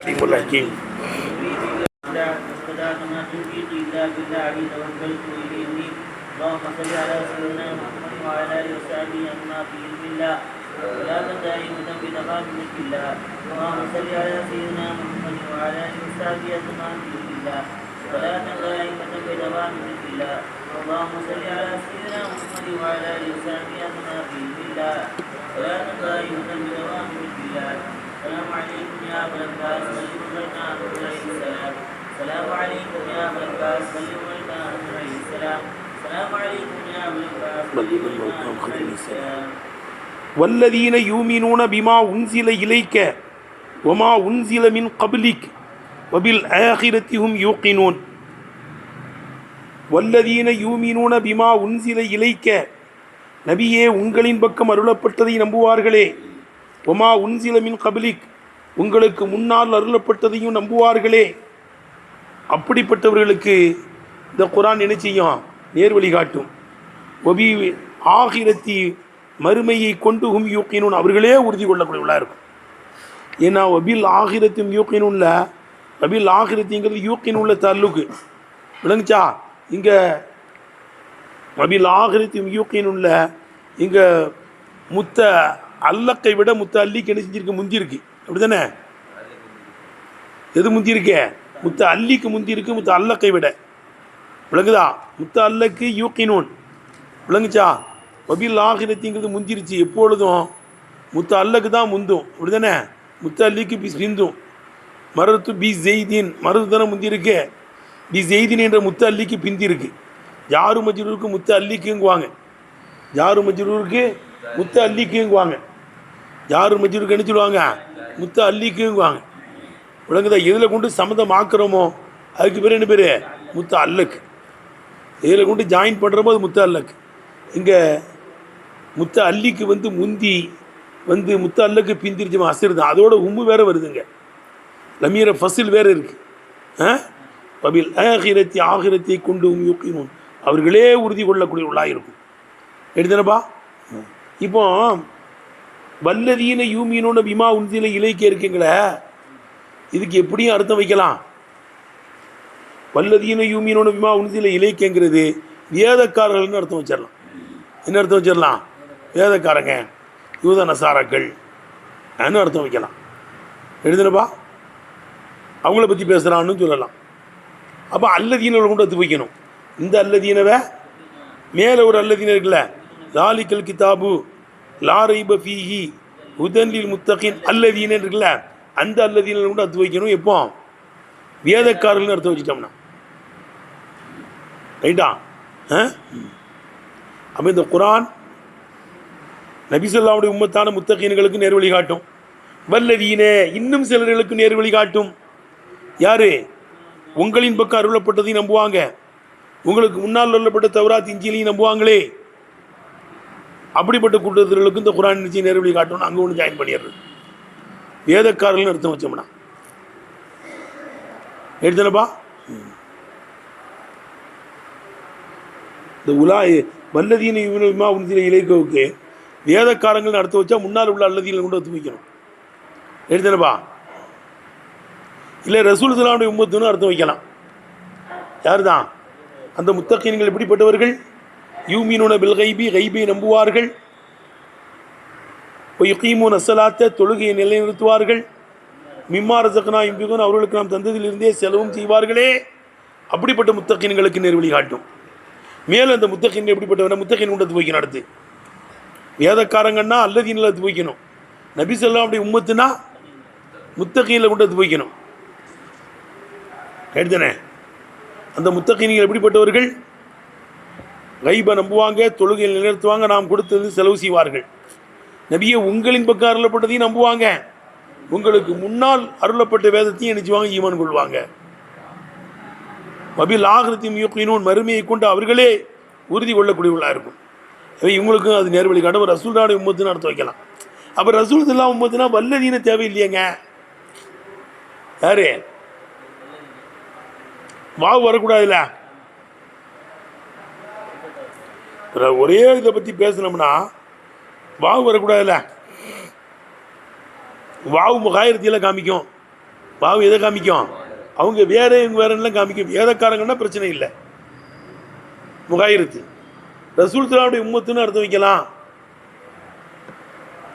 الحكيم اللهم صل على سيدنا محمد وعلى اله وصحبه اما في علم الله ولا دائمة بدوام ملك الله. اللهم صل على سيدنا محمد وعلى اله وصحبه اما في علم الله ولا دائمة بدوام ملك الله. اللهم صل على سيدنا محمد وعلى اله وصحبه اما في علم الله ولا دائمة بدوام ملك الله. السلام عليكم يا ابا العباس بلغ لنا عليه السلام. السلام عليكم يا ابا العباس بلغ لنا عليه السلام. السلام عليكم يا ابا العباس بلغ لنا عليه السلام. والذين يؤمنون بما أنزل إليك وما أنزل من قبلك وبالآخرة هم يوقنون. والذين يؤمنون بما أنزل إليك நபியே உங்களின் பக்கம் அருளப்பட்டதை நம்புவார்களே, ஒமா உன்சில மின் கபிலிக் உங்களுக்கு முன்னால் அருளப்பட்டதையும் நம்புவார்களே, அப்படிப்பட்டவர்களுக்கு இந்த குரான் என்ன செய்யும்? நேர்வழி காட்டும். ஒபி ஆகிரத்தி மறுமையை கொண்டு ஹும் யூக்கினூன் அவர்களே உறுதி கொள்ளக்கூடியவர்களாக இருக்கும். ஏன்னா ஒபில் ஆகிரத்தும் யூக்கினுள்ள ஒபில் ஆகிரத்திங்கிறது யூக்கினுள்ள தல்லுக்கு விளங்குச்சா? இங்கே ஒபில் ஆகிரத்தும் யூக்கினுள்ள இங்கே முத்த அல்லக்கை விட முத்த அல்லிக்கு என்ன செஞ்சிருக்கு? முந்திருக்கு. அப்படி தானே? எது முந்திருக்கே? முத்த அல்லிக்கு முந்திருக்கு, முத்த அல்லக்கை விட. விளங்குதா? முத்த அல்லக்கு யூக்கினூன் விளங்குச்சா? வபில் ஆகிரத்திங்கிறது முந்திருச்சு. எப்பொழுதும் முத்த அல்லக்கு தான் முந்தும். அப்படி தானே? முத்த அல்லிக்கு பி ஹிந்தும் மருத்து பி ஜெய்தீன் மருது தானே முந்திருக்கு. பி ஜெய்தீன் என்ற முத்த அல்லிக்கு பிந்திருக்கு. ஜாரு மஜ்ரூருக்கு முத்த அல்லிக்குங்குவாங்க. ஜாரு மஜ்ரூருக்கு முத்த அல்லிக்குங்குவாங்க. ஜாரு மஜ்ரூருக்கு என்ன சொல்லுவாங்க? முத்த அல்லிக்குங்குவாங்க. விளங்குதா? எதில் கொண்டு சம்மந்தமாக்குறோமோ அதுக்கு பேர் என்ன பேர்? முத்த அல்லக்கு. இதில் கொண்டு ஜாயின் பண்ணுறப்போ அது முத்த அல்லக்கு. இங்கே முத்த அல்லிக்கு முந்தி முத்த அல்லக்கு பிந்திரிச்சுமா அசிறு தான். அதோட உம்மு வேறு வருதுங்க. லமீர ஃபசில் வேறு இருக்குது. பபில் ஆகிரத்தி ஆகிரத்தை கொண்டு யூக்கினூன் அவர்களே உறுதி கொள்ளக்கூடியவர்களாக இருக்கும். எடுத்தனப்பா. இப்போ வல்லதீன யூமீனோட பிமா உன்சில இலைக்க இருக்குங்களே, இதுக்கு எப்படியும் அர்த்தம் வைக்கலாம். வல்லதீன யூமீனோட பிமா உன்சில இலைக்கங்கிறது வேதக்காரர்கள்னு அர்த்தம் வச்சிடலாம். என்ன அர்த்தம் வச்சிடலாம்? வேதக்காரங்க, யூத நசாராக்கள் அர்த்தம் வைக்கலாம். எழுதுனப்பா. அவங்கள பற்றி பேசுகிறான்னு சொல்லலாம். அப்போ அல்லதீனோட கொண்டு எடுத்து வைக்கணும். இந்த அல்லதீனவை மேலே ஒரு அல்லதீன இருக்குல்ல, லாலிக்கல் கிதாபு லாரைப ஃபீஹி ஹுதன்லில் முத்தகின் அல்லதீன இருக்குல்ல, அந்த அல்லதீன கொண்டு எடுத்து வைக்கணும். எப்போ? வேதக்காரர்கள்னு அர்த்தம் வச்சுட்டோம்னா ரைட்டா? அப்போ இந்த குரான் நபிசல்லாவுடைய உம்மத்தான முத்தகீன்களுக்கு நேர்வழி காட்டும். வல்லதீன இன்னும் சிலர்களுக்கு நேர்வழி காட்டும். யாரு? உங்களின் பக்கம் அருளப்பட்டதையும் நம்புவாங்க, உங்களுக்கு முன்னால் அருளப்பட்ட தௌராத் இஞ்சிலையும் நம்புவாங்களே, அப்படிப்பட்ட கூட்டத்தினர்களுக்கு இந்த குரான் நிச்சயம் நேர்வழி காட்டணும். அங்கே ஒன்று ஜாயின் பண்ணிடுறது. வேதக்காரர்கள்னு அர்த்தம் வச்சோம்னா எடுத்தனப்பா. இந்த வல்லதீன யுமினூன உன்சில இலைக்கவுக்கு வேதக்காரங்கள்னு அர்த்தம் வச்சா முன்னால் உள்ள அல்லதீன கொண்டு எடுத்து வைக்கணும். எடுத்தனப்பா. இல்லை ரசூல் ஸல்லல்லாஹு உம்மத்துன்னு அர்த்தம் வைக்கலாம். யார் தான் அந்த முத்தகீன்கள்? எப்படிப்பட்டவர்கள்? யூமீனூன பில் கைபி கைபை நம்புவார்கள், யுகீமூன ஸலாத்த தொழுகையை நிலைநிறுத்துவார்கள், மிம்மா ரஸக்னா யுன்ஃபிகூன் அவர்களுக்கு நாம் தந்ததிலிருந்தே செலவும் செய்வார்களே, அப்படிப்பட்ட முத்தகீன்களுக்கு நேர்வழி காட்டும். மேலும் அந்த முத்தகீன் எப்படிப்பட்டவன? முத்தகீன் கொண்டு எடுத்து வைக்கணும். அடுத்து வேதக்காரங்கன்னா அல்லதீனில் எடுத்து வைக்கணும். நபி ஸல்லல்லாஹு உம்மத்துனா முத்தகீனில் கொண்டு எடுத்து வைக்கணும். எடுத்தனே. அந்த முத்தகீன்கள் எப்படிப்பட்டவர்கள்? கைபை நம்புவாங்க, தொழுகையில் நிலைநிறுத்துவாங்க, நாம் கொடுத்தது செலவு செய்வார்கள். நபியை உங்களின் பக்கம் அருளப்பட்டதையும் நம்புவாங்க, உங்களுக்கு முன்னால் அருளப்பட்ட வேதத்தையும் நினைச்சுவாங்க, ஈமான் கொள்வாங்க. வபில் ஆகிரத்தையும் யூக்கினூன் மறுமையை கொண்டு அவர்களே உறுதி கொள்ளக்கூடியவர்களாக இருக்கும். இவங்களுக்கும் அது நேர்வழி காட்டும். ரசூலுல்லாஹி உம்மத்துன்னு அர்த்தம் வைக்கலாம். அப்போ ரசூல் ஸல்லல்லாஹு உம்மத்துனா வல்லதீன தேவையில்லையங்க. யாரு? வாவு வரக்கூடாதுல்ல. ஒரே இதை பற்றி பேசணும்னா வாவு வரக்கூடாதுல்ல. வாவு முகாயிரத்தியில் காமிக்கும். வாவு எதை காமிக்கும்? அவங்க வேற இவங்க வேறலாம் காமிக்கும். வேதக்காரங்கன்னா பிரச்சனை இல்லை. முகாயிரத்து ரசூல் சலாவுடைய உம்மத்துன்னு அர்த்தம் வைக்கலாம்.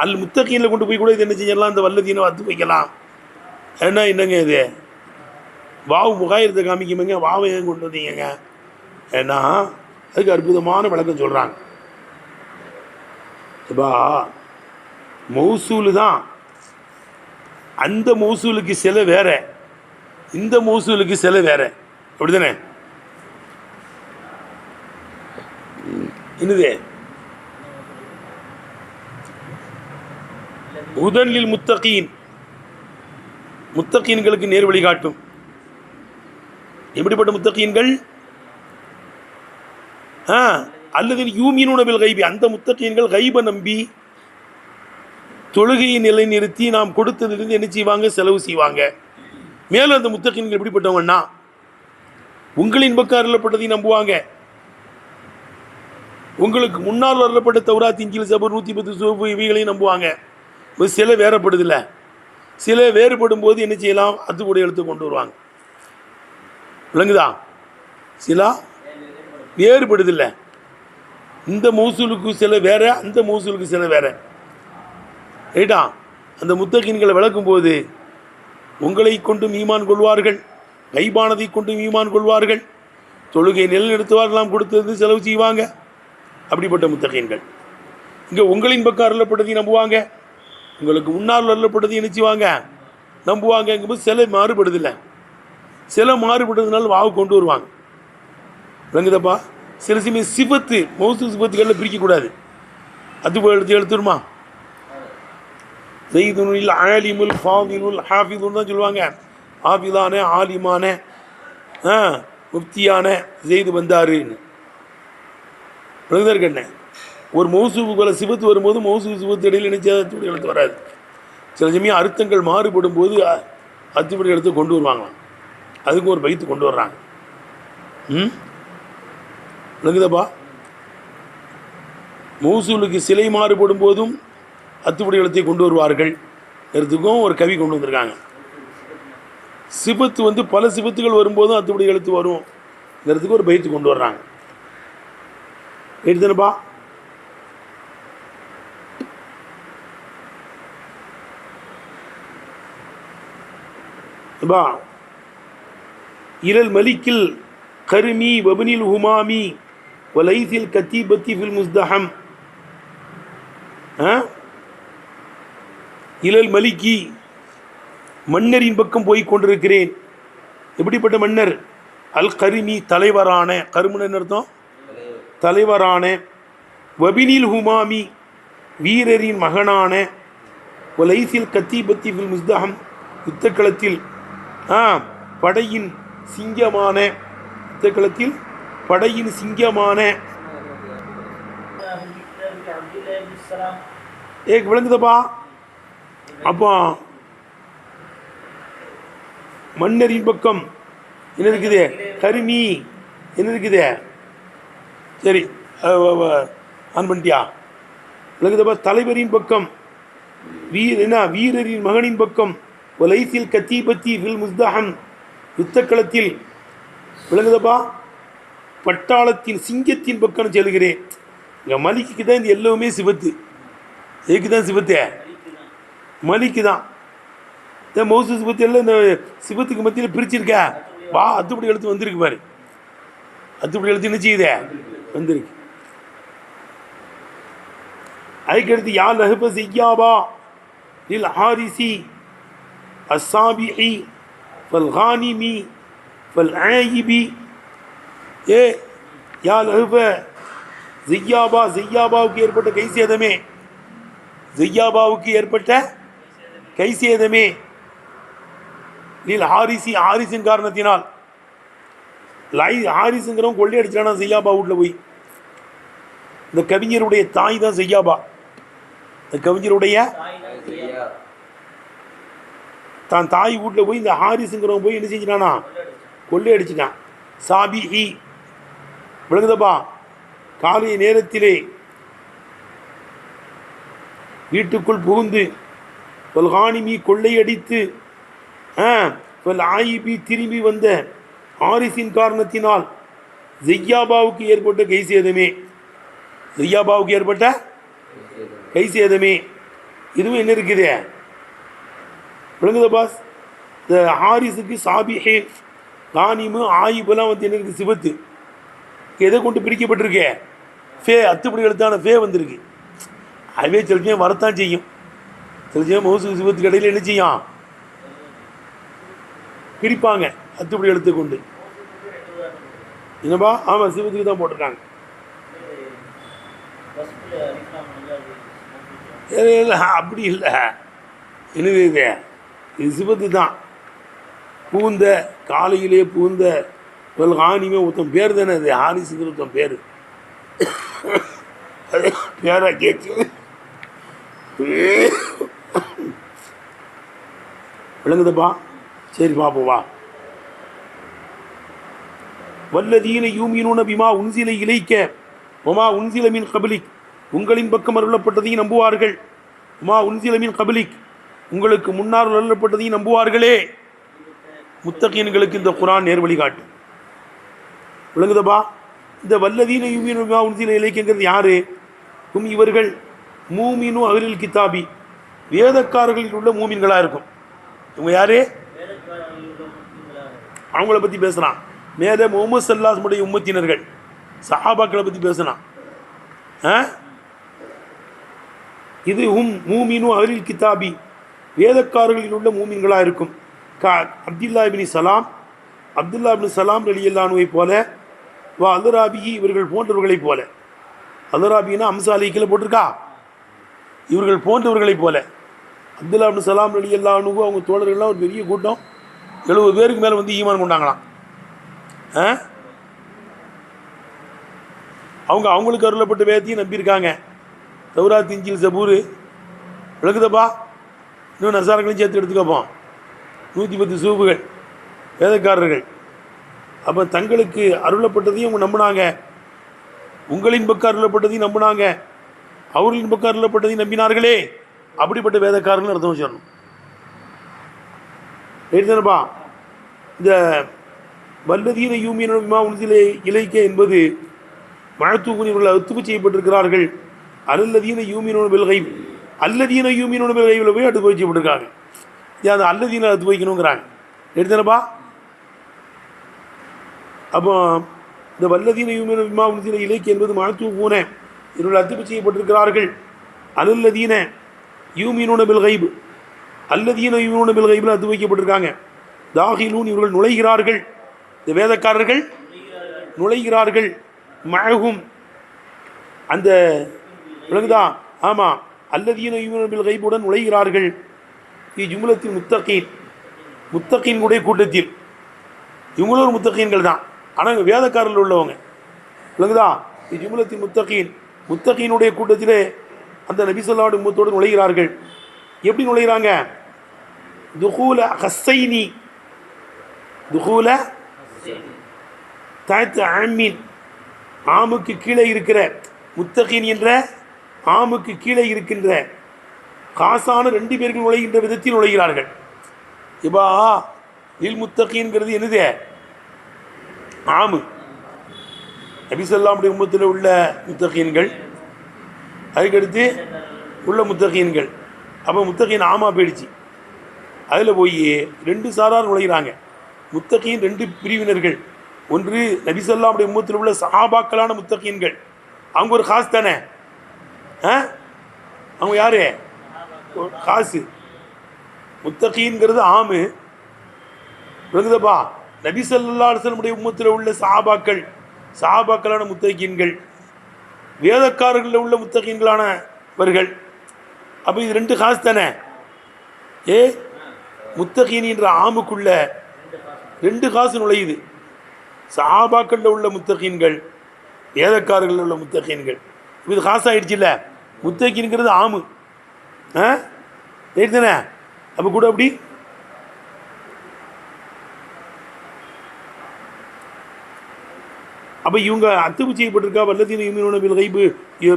அல் முத்தகீனில் கொண்டு போய் கூட இது என்ன செஞ்சிடலாம், இந்த வல்லதீனை அர்த்தம் வைக்கலாம். ஏன்னா என்னங்க இது வாவு முகாயிரத்தை காமிக்குமேங்க, வாவை ஏன் கொண்டு வந்தீங்க? ஏன்னா அதுக்கு அற்புதமான விளக்கம் சொல்கிறாங்க. இப்போ மௌசூலு தான், அந்த மௌசூலுக்கு சில வேற, இந்த மௌசூலுக்கு சில வேற, அப்படிதானே? என்னது உதன்லில் முத்தகீன், முத்தகீன்களுக்கு நேர் வழி காட்டும். எப்படிப்பட்ட முத்தகீன்கள்? அல்லது யூமினூன பில் கைபி, அந்த முத்தகீன்கள் கைபை நம்பி தொழுகையை நிலைநிறுத்தி நாம் கொடுத்ததிலிருந்து என்ன செய்வாங்க, செலவு செய்வாங்க. மேலும் அந்த முத்தகீன்கள் எப்படிப்பட்டவங்கன்னா உங்களின் பக்கம் அருளப்பட்டதை நம்புவாங்க, உங்களுக்கு முன்னால் அருளப்பட்ட தௌராத் இன்ஜீல் ஜபூர் 110 சூஃப் இவைகளையும் நம்புவாங்க. சில வேறுபடுதில்லை, சில வேறுபடும் போது என்ன செய்யலாம், அதுபோடைய எழுத்து கொண்டு வருவாங்க. விளங்குதா? சில வேறுபடுதில்லை, இந்த மௌசூலுக்கு சில வேற, அந்த மௌசூலுக்கு சில வேற. ரைட்டா? அந்த முத்தகீன்களை விளக்கும் போது உங்களை கொண்டு ஈமான் கொள்வார்கள், கைபானதை கொண்டு ஈமான் கொள்வார்கள், தொழுகை நிலைநிறுத்துவார்கள், நாம் கொடுத்தது செலவு செய்வாங்க. அப்படிப்பட்ட முத்தகீன்கள். இங்கே உங்களின் பக்கம் அருளப்பட்டதை நம்புவாங்க, உங்களுக்கு முன்னால் அருளப்பட்டதை நினைச்சுவாங்க நம்புவாங்கங்கும்போது சில மாறுபடுதில்லை. சில மாறுபடுறதுனால வாவு கொண்டு வருவாங்க. விளங்குதப்பா? சில சமயம் சிபத்து மௌசூல் சிபத்துகளில் பிரிக்கக்கூடாது. அது எழுத்துருமா? ஜெய்துனில் ஆலிமுல் ஃபாதிலுல் ஹாஃபிதுன்னு தான் சொல்லுவாங்க. ஹாஃபிதான, ஆலிமான, முஃப்தியான ஜெய்து வந்தாருன்னு. விளங்குதா இருக்கண்ணே? ஒரு மௌசூஃபு போல சிபத்து வரும்போது மௌசூஃப் சிபத்து இடையில் நினைச்சதோடு எழுத்து வராது. சில சமயம் அர்த்தங்கள் மாறுபடும் போது அத்துப்படி எழுத்து கொண்டு வருவாங்களாம். அதுக்கு ஒரு பைத்து கொண்டு வர்றாங்க. விளங்குதப்பா? மௌசூலுக்கு சிலை மாறுபடும் போதும் அத்துப்படி எழுத்தை கொண்டு வருவார்கள். எழுத்துக்கும் ஒரு கவி கொண்டு வந்திருக்காங்க. சிபத்து பல சிபத்துகள் வரும்போதும் அத்துப்படி எழுத்து வரும். இடத்துக்கு ஒரு பைத்து கொண்டு வர்றாங்க. எடுத்துனப்பா? இலல் மலிக்கில் கருமி வபனில் ஹுமாமி வலைசில் கத்தீபத்தி ஃபில் முஸ்தஹம். இலல் மலிக்கி, மன்னரின் பக்கம் போய் கொண்டிருக்கிறேன். எப்படிப்பட்ட மன்னர்? அல் கருமி, தலைவரான, கருமன் அர்த்தம் தலைவரான, வபினில் ஹுமாமி, வீரரின் மகனான, வலைசில் கத்தீபத்தி ஃபில் முஸ்தஹம், யுத்தக்களத்தில் படையின் சிங்கமான, யுத்தக்களத்தில் படையின் சிங்கமான. விளங்குதப்பா? அப்போ மன்னரின் பக்கம் என்ன இருக்குது? கருமி என்ன இருக்குது? சரி, ஆன் பண்ணிட்டியா? விளங்குதப்பா? தலைவரின் பக்கம், வீரரின் மகனின் பக்கம், வலைசில் கத்தீபத்தி ஃபில் முஸ்தஹம், யுத்தக்களத்தில். விளங்குதப்பா? பட்டாளத்தின் சிங்கத்தின் பக்கம் செல்கிறேன். இங்கே மலிக்கு தான் இந்த எல்லாமே சிபத்து. எதுக்கு தான் சிபத்து? மலிக்கு தான். இந்த மௌசூல் சிபத்து எல்லாம் இந்த சிபத்துக்கு மத்தியில் பிரிச்சிருக்க. வா அத்துப்படி எழுத்து வந்திருக்கு பாரு. அத்துப்படி எழுத்து என்ன செய்யுதே? வந்திருக்கு. அதுக்கடுத்து யா லஹப ஸிய்யாபா லில் ஹாரிசி அஸ்ஸாபிஇ ஃபல் கானிமி ஃபல் ஆயிபி. யா லஹப ஸிய்யாபா, ஸிய்யாபாவுக்கு ஏற்பட்ட கைசேதமே, ஸிய்யாபாவுக்கு ஏற்பட்ட கைசேதமே, லில் ஹாரிசி, ஹாரிசின் காரணத்தினால். ஹாரிஸுங்கிறவன் கொள்ளையடிச்சானா ஸிய்யாபா வீட்டில் போய். இந்த கவிஞருடைய தாய் தான் ஸிய்யாபா. இந்த கவிஞருடைய தான் தாய் வீட்டில் போய் இந்த ஹாரிஸுங்கிறவன் போய் என்ன செஞ்சிட்டானா? கொள்ளையடிச்சிட்டான். சாபிஇ. விளங்குதப்பா? காலை நேரத்திலே வீட்டுக்குள் புகுந்து, கொல்கானிமி, கொள்ளையடித்து, ஆயிபி திரும்பி வந்த ஆரிசின் காரணத்தினால் ஜெய்யாபாவுக்கு ஏற்பட்ட கை சேதமே, ஜெய்யாபாவுக்கு ஏற்பட்ட கை சேதமே. இதுவும் என்ன இருக்குது விளங்குதா பாஸ்? இந்த ஹாரிஸுக்கு சாபிஹே கானிமு ஆயிபெல்லாம் வந்து என்ன இருக்குது சிவத்து எதை கொண்டு பிரிக்கப்பட்டிருக்கே ஃபே அத்துப்படி எழுத்தான ஃபே வந்திருக்கு. அதுவே சில சமயம் வரத்தான் செய்யும், சில சமயம் மௌசு சிவத்துக்கு இடையில் என்ன செய்யும் பிரிப்பாங்க அத்துப்படி எழுத்து கொண்டு. என்னப்பா? ஆமாம் சிவத்துக்கு தான் போட்டிருக்காங்க. இல்லை அப்படி இல்லை, என்னது இது சிவத்து தான். பூந்த காலையிலே பூந்த ஆணிமே ஒருத்தன் பேர் தானே அது, ஹாரிஸுங்கிற ஒருத்தன் பேர். பேரா கேட்கு விளங்குதப்பா? சரி பாப்போம் வா. வல்லதீன யூமினூன பிமா உன்சில இலைக்க ஒமா உன்சில மின் கபலிக், உங்களின் பக்கம் அருளப்பட்டதையும் நம்புவார்கள். ஒமா உன்சில மின் கபலிக், உங்களுக்கு முன்னால் அருளப்பட்டதையும் நம்புவார்களே. முத்தகீன்களுக்கு இந்த குரான் நேர் வழிகாட்டு. விளங்குதப்பா? இந்த வல்லதீன யூமினூன பிமா உன்சில இலைக்கங்கிறது யாரு? இவர்கள் மூமினு அஹ்லில் கிதாபி, வேதக்காரர்களில் உள்ள மூமின்களாக இருக்கும். இவங்க யாரு? அவங்கள பற்றி பேசுகிறான். மேலே முகமது ஸல்லல்லாஹு உம்மத்தினர்கள் சஹாபாக்களை பற்றி பேசுகிறான். இது மூமினு அஹ்லில் கிதாபி, வேதக்காரர்களில் உள்ள மூமின்களாக இருக்கும். அப்துல்லா இப்னு சலாம் ரலியல்லாஹு போல, வா அல்ராபிஹி, இவர்கள் போன்றவர்களைப் போல. அல்ராபின்னா அம்சாலிக்கில் போட்டிருக்கா, இவர்கள் போன்றவர்களைப் போல. அப்துல்லா இப்னு சலாம் ரலியல்லாஹு அவங்க தோழர்கள்லாம் ஒரு பெரிய கூட்டம், 70 பேருக்கு மேலே வந்து ஈமான் கொண்டாங்களாம். அவங்களுக்கு அருளப்பட்ட வேதத்தையும் நம்பியிருக்காங்க. தௌராத், இஞ்சில், ஜபூர். விளக்குதப்பா? இன்னும் நசாரங்களையும் சேர்த்து எடுத்துக்கப்போம். 110 சூபுகள் வேதக்காரர்கள். அப்போ தங்களுக்கு அருளப்பட்டதையும் அவங்க நம்பினாங்க, உங்களின் பக்கம் அருளப்பட்டதையும் நம்பினாங்க, அவர்களின் பக்கம் அருளப்பட்டதையும் நம்பினார்களே. அப்படிப்பட்ட வேதக்காரர்கள் அர்த்தம் சொல்லணும். தானப்பா? இந்த வல்லதீன யூமினூன பிமா உன்சில இலைக்க என்பது மஅத்தூஃபுன், இவர்கள் அத்துப்பு செய்யப்பட்டிருக்கிறார்கள். அல்லதீன யூமினூன பில் கைப், அல்லதீன யூமினூன பில் கைபில் போய் அத்துப்பு செய்யப்பட்டிருக்காங்க. அது அல்லதீன அத்து வைக்கணுங்கிறாங்க. எடுத்தானப்பா? அப்போ இந்த வல்லதீன யூமினூன பிமா உன்சில இலைக்க என்பது மஅத்தூஃபுன, இவர்கள் அத்துப்பு செய்யப்பட்டிருக்கிறார்கள். அல்லதீன யூமினூன பில் கைப், அல்லதீன யூமினூன பில் கைபில் அத்து வைக்கப்பட்டிருக்காங்க. தாஹிலூன், இவர்கள் நுழைகிறார்கள், இந்த வேதக்காரர்கள் நுழைகிறார்கள். மஅஹும், அந்த விளங்குதா? ஆமாம், அல்லதீன யூமினூன பில் கைபுடன் நுழைகிறார்கள். ஜும்லத்தில் முத்தகீன், முத்தகீன்களுடைய கூட்டத்தில். இவங்களும் ஒரு முத்தகீன்கள் தான், ஆனால் வேதக்காரர்கள் உள்ளவங்க. விளங்குதா? ஜும்லத்தில் முத்தகீன், முத்தகீனுடைய கூட்டத்திலே அந்த நபி ஸல்லல்லாஹு அலைஹி வஸல்லம் நுழைகிறார்கள். எப்படி நுழைகிறாங்க? துகூல ஹஸ்ஸைனி, துகூல தாய்த்து ஆமீன், ஆமுக்கு கீழே இருக்கிற, முத்தகீன் என்ற ஆமுக்கு கீழே இருக்கின்ற காசான 2 பேர்கள் நுழைகின்ற விதத்தில் நுழைகிறார்கள். இப்பா இல் முத்தகீன்கிறது என்னது? ஆமு. நபி ஸல்லல்லாஹு அலைஹி உம்மத்தில் உள்ள முத்தகீன்கள், அதுக்கடுத்து உள்ள முத்தகீன்கள். அப்போ முத்தகீன் ஆமா போயிடுச்சு. அதில் போய் 2 சாரார் நுழைகிறாங்க. முத்தகீன் 2 பிரிவினர்கள். ஒன்று நபி ஸல்லல்லாஹு அலைஹி உம்மத்தில் உள்ள சஹாபாக்களான முத்தகீன்கள், அவங்க ஒரு காசு தானே. அவங்க யாரு? காசு. முத்தகீன்கிறது ஆமு. விளங்குதப்பா? நபி ஸல்லல்லாஹு அலைஹி வஸல்லம் உம்மத்தில் உள்ள சஹாபாக்களான முத்தகீன்கள், வேதக்காரர்களில் உள்ள முத்தகீன்களானவர்கள். அப்போ இது 2 காசு தானே. முத்தகீன் என்ற ஆமுக்குள்ள 2 காசு நுழையுது. சஹாபாக்களில் உள்ள முத்தகீன்கள், வேதக்காரர்களில் உள்ள முத்தகீன்கள். இது காசு ஆயிடுச்சு இல்லை? முத்தகீன்கிறது ஆமு. தானே? அப்போ கூட அப்படி அப்போ இவங்க அத்துப்பு செய்யப்பட்டிருக்கா. வல்லதீன யூமினூன பில் கைபு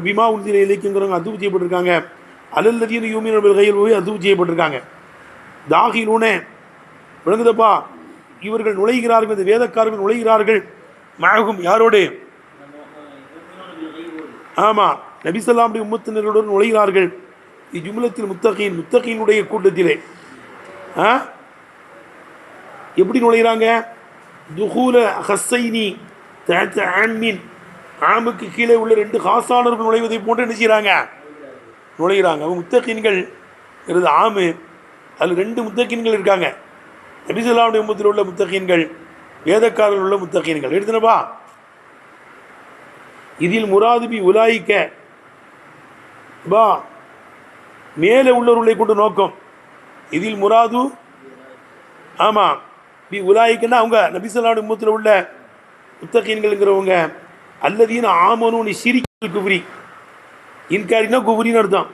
பிமா உன்சில இலைக்குங்கிறவங்க அத்துப்பு செய்யப்பட்டிருக்காங்க. அல்லல்லதீன யூமினூன பில் கைப் போய் அத்துப்பு செய்யப்பட்டிருக்காங்க. தாஹிலூன, விளங்குதப்பா? இவர்கள் நுழைகிறார்கள், இந்த வேதக்காரர்கள் நுழைகிறார்கள். மஅஹும் யாரோடு? ஆமாம், நபிசல்லாமுடைய உம்மத்தினர்களுடன் நுழைகிறார்கள். ஜும்லத்தில் முத்தகீன், முத்தகீனுடைய கூட்டத்திலே. எப்படி நுழைகிறாங்க? துஹூல ஹஸ்ஸைனி தஅத்த ஆமின், ஆமுக்கு கீழே உள்ள 2 ஹாசானர்கள் நுழைவதை போன்று என்ன செய்கிறாங்க? நுழைகிறாங்க. அவங்க முத்தகீன்கள் இருது ஆமு, அதில் 2 முத்தகீன்கள் இருக்காங்க. நபிசல்லாமுடைய உம்மத்தில் உள்ள முத்தகீன்கள், வேதக்காரர்கள் உள்ள முத்தகீன்கள். எடுத்துனப்பா, இதில் முராதுபி உலாய்க்க பா மேலே உள்ளவர்களை கொண்டு நோக்கம். இதில் முராது ஆமாம் பி உலாய்க்குன்னா அவங்க நபிசல்லாவுடைய உம்மத்தில் உள்ள முத்தகீன்கள்ங்கிறவங்க. அல்லதீன ஆமனு நீ ஷிரிக்கு குஃப்ரி, இன்காரினா குஃப்ரின்னு அர்த்தம்.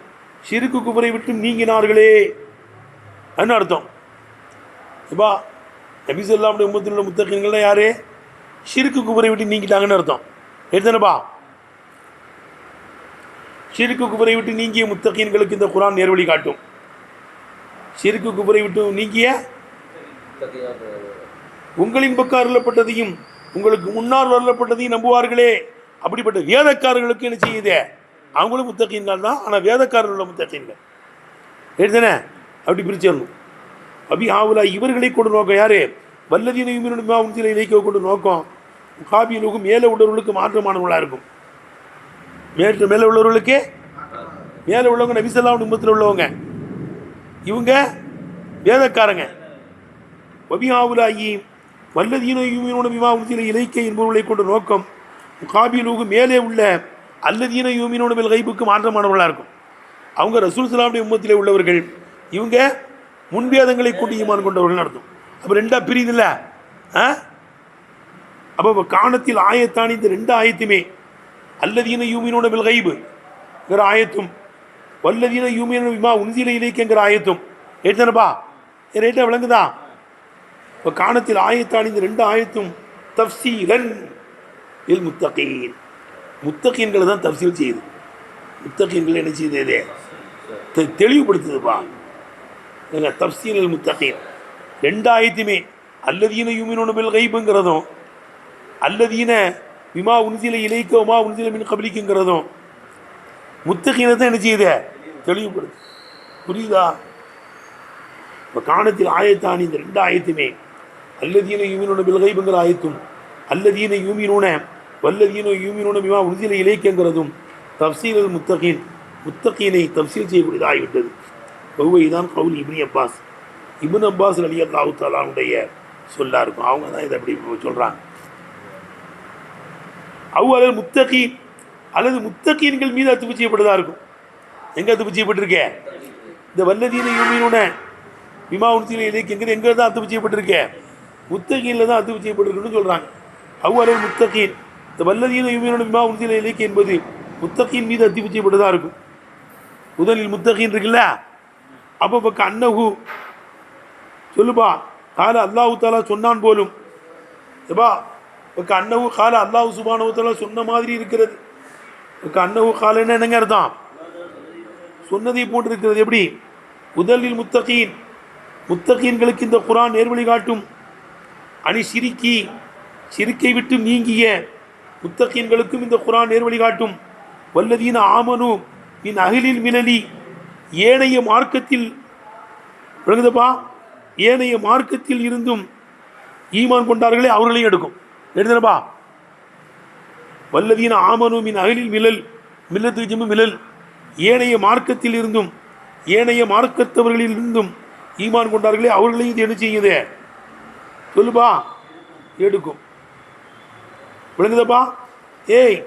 ஷிருக்கு குஃப்ரை விட்டு நீங்கினார்களே அன்னு அர்த்தம். இப்போ நபிசல்லாவுடைய உம்மத்தில் உள்ள முத்தகீன்கள்லாம் யாரு? ஷிருக்கு குஃப்ரை விட்டு நீங்கிட்டாங்கன்னு அர்த்தம். எடுத்தனப்பா, ஷிருக்கு குஃப்ரை விட்டு நீங்கிய முத்தகீன்களுக்கு இந்த குர்ஆன் நேர்வழி காட்டும். ஷிருக்கு குஃப்ரை விட்டு நீங்கிய உங்களின் பக்கம் அருளப்பட்டதையும் உங்களுக்கு முன்னால் அருளப்பட்டதையும் நம்புவார்களே, அப்படிப்பட்ட வேதக்காரர்களுக்கு என்ன செய்யுது? அவங்களும் முத்தகீன்கள் தான், ஆனால் வேதக்காரர்கள் உள்ள முத்தகீன்கள். எடுத்தனே அப்படி பிரிச்சிடணும். அபி ஆவுலா இவர்களை கொண்டு நோக்கம். யாரு? வல்லதீன யுமினூன உன்சில இலைக்க கொண்டு நோக்கம். முகாபிலுக்கும் மேலே உள்ளவர்களுக்கு மாற்றமானவர்களாக இருக்கும். மேலே உள்ளவர்களுக்கு மேலே உள்ளவங்க நபிசல்லாவுடைய உம்மத்தில் உள்ளவங்க, இவங்க வேதக்காரங்க. வபிஹாவுலாயி வல்லதீன யுமினூன பிமா உன்சில இலைக்க என்பவர்களை கொண்டு நோக்கம். முகாபிலுக்கு மேலே உள்ள அல்லதீன யுமினூன பில் கைபுக்கு மாற்றமானவர்களாக இருக்கும். அவங்க ரசூல் ஸல்லல்லாஹு உம்மத்திலே உள்ளவர்கள், இவங்க முன்வேதங்களை கொண்டு ஈமான் கொண்டவர்கள் அர்த்தம். அப்போ 2ஆ பிரியுதில்ல? அப்போ காணத்தில் ஆயத்தானி இந்த 2 ஆயத்துமே அல்லதீன யூமினூன பில் கைபுங்கிற ஆயத்தும் வல்லதீன யூமினூன பிமா உன்சில இலைக்கங்கிற ஆயத்தும். எடுத்தனப்பா, ரைட்டாக விளங்குதா? இப்போ காணத்தில் ஆயத்தானி இந்த 2 ஆயத்தும் தஃப்சீலன் இல் முத்தகீன், முத்தகீன்களை தான் தஃப்சீல் செய்யுது. முத்தகீன்களை என்ன செய்யுது? தெளிவுபடுத்துதுப்பா. தஃப்சீல் இல் முத்தகீன் 2 ஆயத்துமே அல்லதீன யூமினூன பில் கைபுங்கிறதும் அல்லதீன விமா உன்சில இலைக்க உமா உன்சில மின் கபலிக்குங்கிறதும் முத்தகீனை தான் என்ன செய்யுது? தெளிவுபடுது. புரியுதா? இப்போ காணத்தில் ஆயத்தானி இந்த 2 ஆயத்துமே அல்லதீன யூமினூன பில் கைபுங்கிற ஆயத்தும் அல்லதீன யூமினூன வல்லதீன யூமினூன பிமா உன்சில இலைக்கங்கிறதும் தஃப்சீல் முத்தகீன், முத்தகீனை தஃப்சீல் செய்யக்கூடியது ஆகிவிட்டது. இதுதான் கவுல் இப்னு அப்பாஸ். இப்னு அப்பாஸ் ரலியல்லாஹு தஆலாவுடைய சொல்லா இருக்கும். அவங்க தான் இதை அப்படி சொல்கிறாங்க. அவ்வளவு முத்தகீன் அல்லது முத்தகீன்கள் மீது அத்துப்பு செய்யப்பட்டதாக இருக்கும். எங்கே அத்துப்பு செய்யப்பட்டிருக்கே? இந்த வல்லதீன யூமினூன பிமா உன்சில இலைக்கங்கிறது எங்கே தான் அத்துப்பு செய்யப்பட்டிருக்கே? முத்தகீனில் தான் அத்துப்பு செய்யப்பட்டிருக்குன்னு சொல்கிறாங்க. அவ்வளவு முத்தகீன் இந்த வல்லதீன யூமினூன பிமா உன்சில இலைக்க என்பது முத்தகீன் மீது அத்துப்பு செய்யப்பட்டதாக இருக்கும். முதலில் முத்தகீன் இருக்குல்ல, அப்போ பக்க அன்னஹு சொல்லுப்பா கால அல்லாஹு தாலா சொன்னான் போலும். எப்பா பக்க அன்னஹு கால அல்லாஹு சுப்ஹானஹு வ தஆலா சொன்ன மாதிரி இருக்கிறது. பக்க அன்னஹு காலன்னு என்னங்க அர்த்தம்? சொன்னதை போன்று இருக்கிறது. எப்படி? முதலில் முத்தகீன், முத்தகீன்களுக்கு இந்த குர்ஆன் நேர்வழி காட்டும். அனி ஷிரிக்கி, ஷிரிக்கை விட்டு நீங்கிய முத்தகீன்களுக்கும் இந்த குர்ஆன் நேர்வழி காட்டும். வல்லதீன ஆமனு மின் அஹ்லில் மினலி, ஏனைய மார்க்கத்தில் விளங்குதப்பா, ஏனைய மார்க்கத்தில் இருந்தும் ஈமான் கொண்டார்களே அவர்களையும் எடுக்கும். எடுத்துனப்பா, வல்லதீன ஆமனு மின் அஹ்லில் மிலல், மில்லத்து ஜம்மு மிலல், ஏனைய மார்க்கத்தில் இருந்தும் ஏனைய மார்க்கத்தவர்களில் இருந்தும் ஈமான் கொண்டார்களே அவர்களையும் இது என்ன செய்யுது? சொல்லுப்பா, எடுக்கும். விளங்குதப்பா? ஏய்,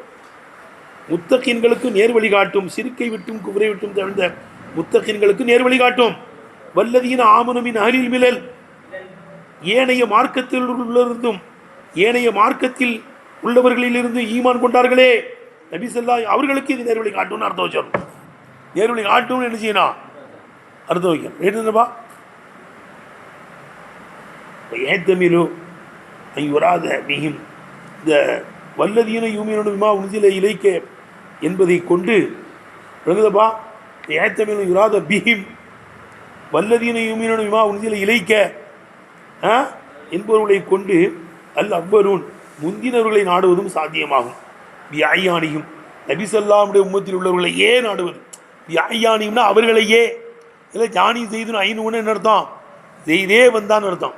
முத்தகீன்களுக்கு நேர் வழி காட்டும். சிறுக்கை விட்டும் குஃப்ரை விட்டும் தவிர்ந்த முத்தகீன்களுக்கு நேர் வழி காட்டும். வல்லதீன ஆமனு மின் அஹ்லில் மிலல், ஏனைய மார்க்கத்தில் உள்ளிருந்தும் ஏனைய மார்க்கத்தில் உள்ளவர்களிலிருந்து ஈமான் கொண்டார்களே நபி ஸல்லல்லாஹு அவர்களுக்கு இது நேர்வழி காட்டும்னு அர்த்தம் வச்சிடணும். நேர்வழி காட்டும்னு என்ன செய்யணும்? அர்த்தம் வைக்கணும். என்னப்பா? ஏத்தமிலு ஐயுராத பிஹிம், இந்த வல்லதீன யூமினூன பிமா உன்சில இலைக்க என்பதை கொண்டு விளங்குதப்பா. ஏத்தமிலு யுராத பிஹிம் வல்லதீன யூமினூன பிமா உன்சில இலைக்க, என்பவர்களை கொண்டு அல் அவ்வரூன் முந்தினவர்களை நாடுவதும் சாத்தியமாகும். வியாயானியும் நபிசல்லாமுடைய உம்மத்தில் உள்ளவர்களையே நாடுவது. வியாயானியும்னா அவர்களையே. இல்லை ஜானி செய்துன்னு ஐநூன்னு என்ன அர்த்தம்? செய்தே வந்தான்னு அர்த்தம்.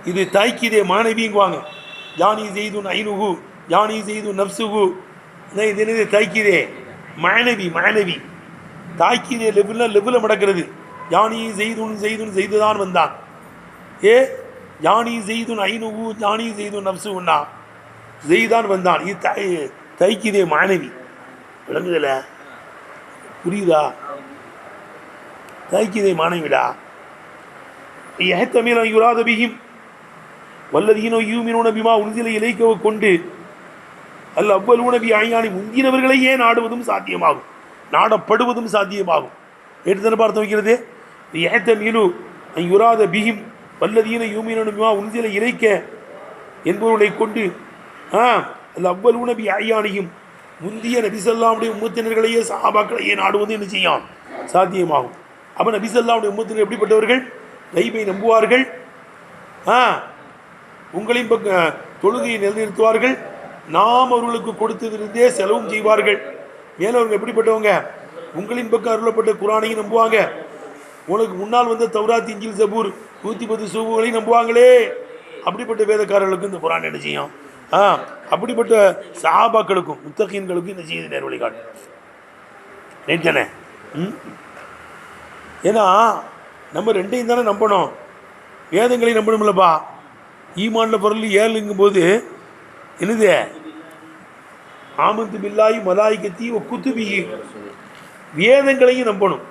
இது தாய்க்கிதே மாணவிங்குவாங்க. ஜானி செய்துன் ஐநுகு, ஜானி செய்து நப்சுகு. இது என்னது? தாய்க்கிதே மாணவி. மாணவி தாய்க்கிதே லெவலில் நடக்கிறது. ஜானி செய்துன் செய்துதான் வந்தான். ஜானி செய்துன் ஐநுகு, ஜானி செய்துன் நப்சுகுன்னா செய்தான் வந்தான். இது தாய்க்கிதே மாணவி. விளங்குதல? புரியுதா? தாய்க்கிதே மாணவிடா. எஹ்தமில யுராத பிஹிம் வல்லதீனோ யூமினூன பிமா உன்சில இலைக்கவ கொண்டு அல் அவ்வலூன பி அய்யானி முந்தினவர்களையே நாடுவதும் சாத்தியமாகும், நாடப்படுவதும் சாத்தியமாகும். எடுத்து பார்த்து வைக்கிறது. எஹ்தமிலு யுராத பிஹிம் வல்லதீன யூமினூன பிமா உன்சில இலைக்க என்பவர்களை கொண்டு அல் அவ்வலூன பி அய்யானியும் முந்திய நபிசல்லாவுடைய உம்மத்தினர்களையே சஹாபாக்களையே நாடுவது என்ன செய்யும்? சாத்தியமாகும். அப்போ நபிசல்லாவுடைய உம்மத்தினர் எப்படிப்பட்டவர்கள்? கைபை நம்புவார்கள், உங்களின் பக்கம் தொழுகையை நிலைநிறுத்துவார்கள், நாம் அவர்களுக்கு கொடுத்ததிலிருந்தே செலவும் செய்வார்கள். மேலும் அவர்கள் எப்படிப்பட்டவங்க? உங்களின் பக்கம் அருளப்பட்ட குரானையும் நம்புவாங்க, உனக்கு முன்னால் வந்த தௌராத் இஞ்சில் ஜபூர் 110 சூவுகளையும் நம்புவாங்களே. அப்படிப்பட்ட வேதக்காரர்களுக்கும் இந்த குரான் என்ன செய்யும்? அப்படிப்பட்ட சஹாபாக்களுக்கும் முத்தகீன்களுக்கும் என்ன செய்யுது? நேர் வழிகாட்டு. நேற்றானே ஏன்னா நம்ம ரெண்டையும் தானே நம்பணும். வேதங்களையும் நம்பணும்லப்பா. ஈமான்ல பொருள் 7ங்கும் போது என்னது? ஆமந்து பில்லாஹி மலாயிகத்தி குத்துபிஹி. வேதங்களையும் நம்பணும்.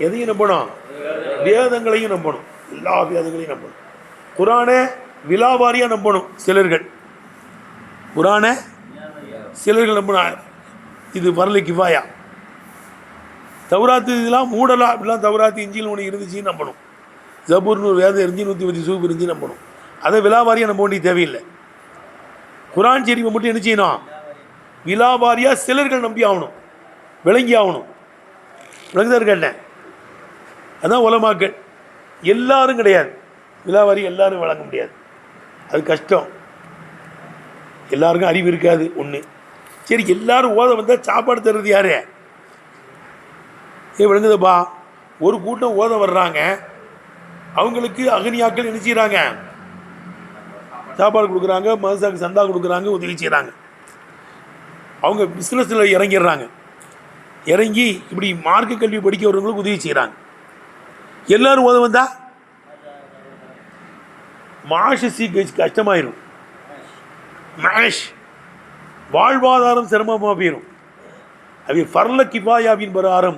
எதையும் நம்பணும்? வேதங்களையும் நம்பணும். எல்லா வேதங்களையும் நம்பணும். குரானை விலாவாரியாக நம்பணும். குரானை சிலர்கள் நம்பணும். இது வரல கிஃபாயா. தௌராத்து இதெல்லாம் மூடலாம். அப்படிலாம் தௌராத்து இஞ்சில் ஒன்று இருந்துச்சுன்னு நம்பணும். ஜபூர்னு ஒரு வேதம் இருந்து 110 சூப் இருந்து நம்பணும். அதை விலாவாரியாக நம்ப வேண்டிய தேவையில்லை. குரான் ஷெரீஃபை மட்டும் என்ன செய்யணும்? விலாவாரியாக சிலர்கள் நம்பி ஆகணும், விளங்கி ஆகணும். விளங்குதான் கேட்டேன். அதான் உலமாக்கள். எல்லாரும் கிடையாது. விலாவாரி எல்லாரும் வழங்க முடியாது, அது கஷ்டம். எல்லாருக்கும் அறிவு இருக்காது ஒன்று. சரி, எல்லாரும் ஓத வந்தால் சாப்பாடு தர்றது யாரு? விளங்குதப்பா. ஒரு கூட்டம் ஓத வர்றாங்க, அவங்களுக்கு அகனியாக்கள் என்ன செய்கிறாங்க? சாப்பாடு கொடுக்குறாங்க, மதசாக்கு சந்தா கொடுக்குறாங்க, உதவி செய்கிறாங்க. அவங்க பிஸ்னஸில் இறங்கிடுறாங்க. இறங்கி இப்படி மார்க்க கல்வி படிக்க வரவங்களுக்கு உதவி செய்கிறாங்க. எல்லோரும் ஓத வந்தா மாஷு கஷ்டமாயிரும். மேஷ் வாழ்வாதாரம் சிரமமாக போயிடும். அவை ஃபர்ல கிஃபாயாவின் பிரகாரம்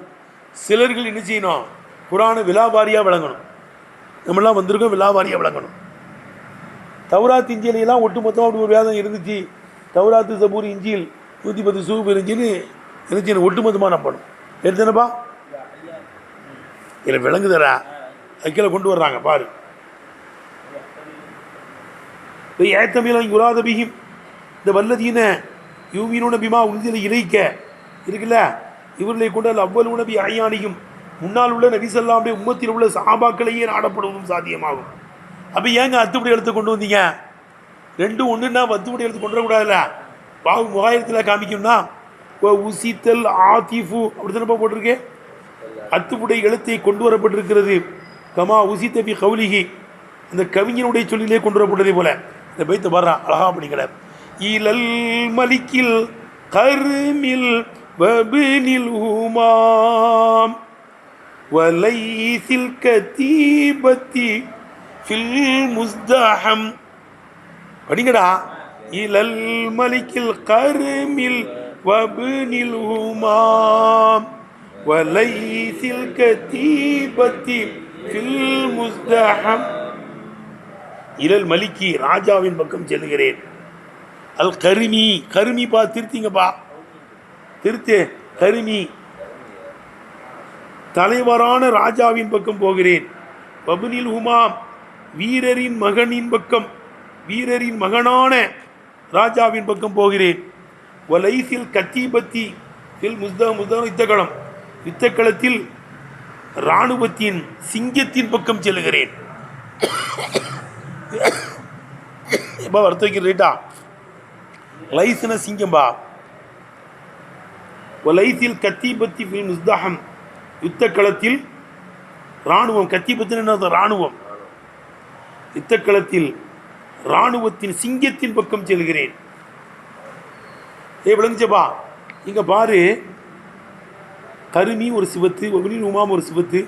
சிலர்கள் என்ன செய்யணும்? குரானை விலாவாரியாக விளங்கணும். நம்மளாம் வந்திருக்கோம், விலாவாரியாக விளங்கணும். தௌராத் இஞ்சிலாம் ஒட்டு மொத்தமாக அப்படி ஒரு வேதம் இருந்துச்சு. தௌராத்து ஜபூர் இஞ்சில் 110 சூப் இருந்துச்சுன்னு இருந்துச்சு. ஒட்டு மொத்தமாக நம்பணும். எடுத்தனப்பா இதில் விளங்குதரா? அக்கில் கொண்டு வர்றாங்க பாரு. ஏத்தமிழ் யுராத பிஹிம் இந்த வல்லதீன யூமினூன பிமா உன்சில இலைக்க இருக்குல்ல, இவர்களை கொண்டு அவ்வளவு நபி அய்யானியும் முன்னால் உள்ள நபிசல்லாமுடைய உம்மத்தில் உள்ள சஹாபாக்களையே நாடப்படுவதும் சாத்தியமாகும். அப்போ ஏங்க அத்துப்படி எழுத்து கொண்டு வந்தீங்க? ரெண்டும் ஒன்றுன்னா அத்துப்படி எழுத்து கொண்டு வரக்கூடாதுல்ல. பாவு முகாயத்தில் காமிக்கணும்னா உசித்தல் ஆத்திஃபு அப்படி தானப்பா போட்டிருக்கு. அத்துப்படை எழுத்தை கொண்டு வரப்பட்டிருக்கிறது. கமா உசித்தபி கவுலிகி, இந்த கவிஞனுடைய சொல்லிலே கொண்டு வரப்பட்டதே போல. இந்த பைத்தை பாடுறா அழகா பண்ணிக்கல. இலல் மலிக்கில் கருமில் வபினில் ஹுமாம் வலைசில் கதீபத்தி ஃபில் முஸ்தஹம். படிங்கடா. இலல் மலிக்கில் கருமில் வபினில் ஹுமாம் வலைசில் கதீபத்தி ஃபில் முஸ்தஹம். இலல் மலிக்கி ராஜாவின் பக்கம் செல்கிறேன். அல் கருமி, கருமிப்பா திருத்திங்கப்பா, திருத்து. கருமி தலைவரான ராஜாவின் பக்கம் போகிறேன். வபுனில் ஹுமாம் வீரரின் மகனின் பக்கம், வீரரின் மகனான ராஜாவின் பக்கம் போகிறேன். வலைசில் கத்தீபத்தி ஃபில் முஸ்தஹம், யுத்தக்களம், யுத்தக்களத்தில் இராணுவத்தின் சிங்கத்தின் பக்கம் செல்கிறேன். எப்போ வறுத்து வைக்கிற ரேட்டா லைஸ்னா சிங்கம்பா. லைத்தில் கத்திபத்தி ஃபில் முஸ்தஹம், யுத்த களத்தில் இராணுவம். கத்திபத்தின் என்ன இராணுவம்? யுத்த களத்தில் இராணுவத்தின் சிங்கத்தின் பக்கம் செல்கிறேன். விளங்குச்சப்பா. இங்க பாரு, கருமி ஒரு சிவத்து, ஒபனில் உமாம் ஒரு சிவத்து,